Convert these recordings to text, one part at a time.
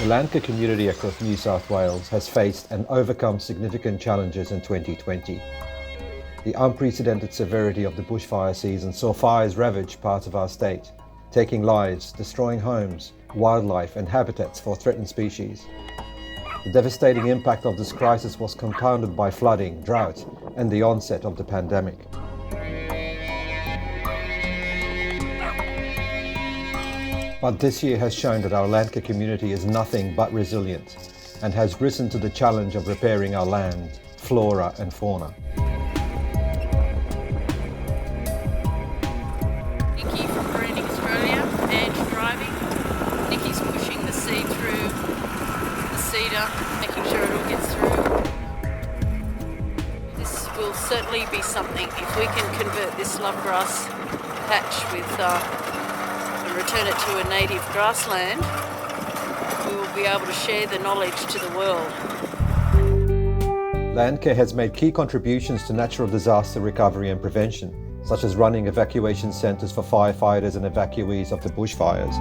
The Landcare community across New South Wales has faced and overcome significant challenges in 2020. The unprecedented severity of the bushfire season saw fires ravage parts of our state, taking lives, destroying homes, wildlife and habitats for threatened species. The devastating impact of this crisis was compounded by flooding, drought and the onset of the pandemic. But this year has shown that our Landcare community is nothing but resilient and has risen to the challenge of repairing our land, flora and fauna. Nikki from Branding Australia, and driving. Nikki's pushing the seed through the cedar, making sure it all gets through. This will certainly be something, if we can convert this lovegrass patch with and return it to a native grassland, we will be able to share the knowledge to the world. Landcare has made key contributions to natural disaster recovery and prevention, such as running evacuation centres for firefighters and evacuees of the bushfires.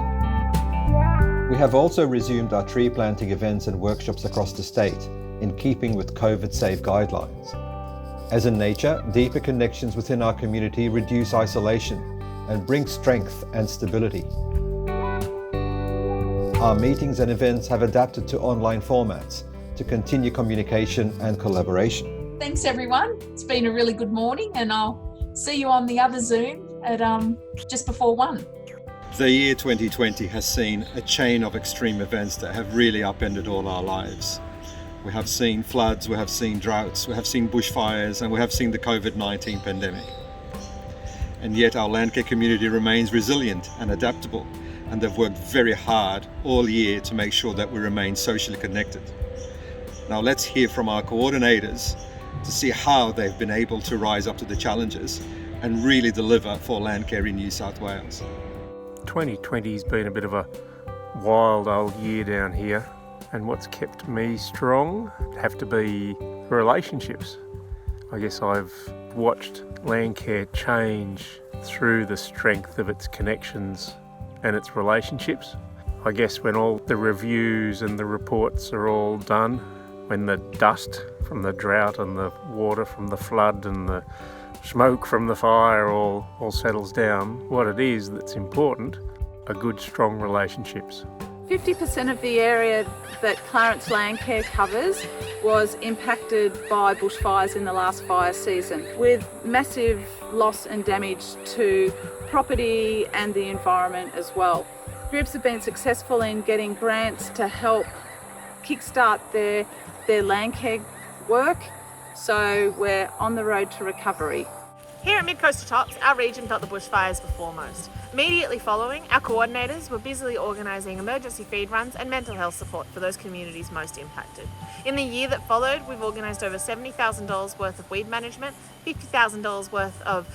We have also resumed our tree planting events and workshops across the state, in keeping with COVID-safe guidelines. As in nature, deeper connections within our community reduce isolation and bring strength and stability. Our meetings and events have adapted to online formats to continue communication and collaboration. Thanks everyone. It's been a really good morning, and I'll see you on the other Zoom at just before 1. The year 2020 has seen a chain of extreme events that have really upended all our lives. We have seen floods, we have seen droughts, we have seen bushfires, and we have seen the COVID-19 pandemic. And yet our Landcare community remains resilient and adaptable, and they've worked very hard all year to make sure that we remain socially connected. Now let's hear from our coordinators to see how they've been able to rise up to the challenges and really deliver for Landcare in New South Wales. 2020's been a bit of a wild old year down here, and what's kept me strong have to be relationships. I guess I've watched Landcare change through the strength of its connections and its relationships. I guess when all the reviews and the reports are all done, when the dust from the drought and the water from the flood and the smoke from the fire all settles down, what it is that's important are good, strong relationships. 50% of the area that Clarence Landcare covers was impacted by bushfires in the last fire season, with massive loss and damage to property and the environment as well. Groups have been successful in getting grants to help kickstart their Landcare work, so we're on the road to recovery. Here at Mid-Coast to Tops, our region felt the bushfires were foremost. Immediately following, our coordinators were busily organising emergency feed runs and mental health support for those communities most impacted. In the year that followed, we've organised over $70,000 worth of weed management, $50,000 worth of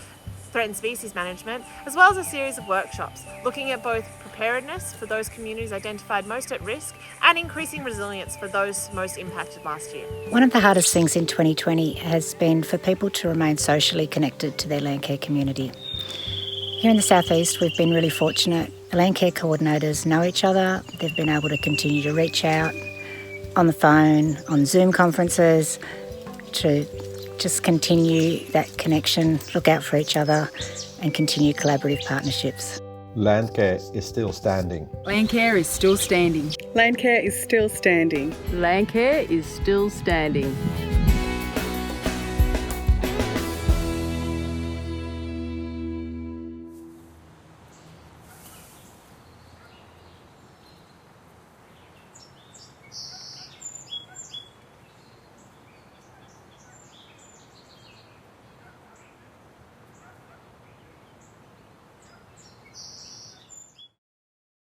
threatened species management, as well as a series of workshops looking at both preparedness for those communities identified most at risk and increasing resilience for those most impacted last year. One of the hardest things in 2020 has been for people to remain socially connected to their Landcare community. Here in the southeast, we've been really fortunate. The Landcare coordinators know each other. They've been able to continue to reach out on the phone, on Zoom conferences, to just continue that connection, look out for each other and continue collaborative partnerships. Landcare is still standing. Landcare is still standing. Landcare is still standing. Landcare is still standing.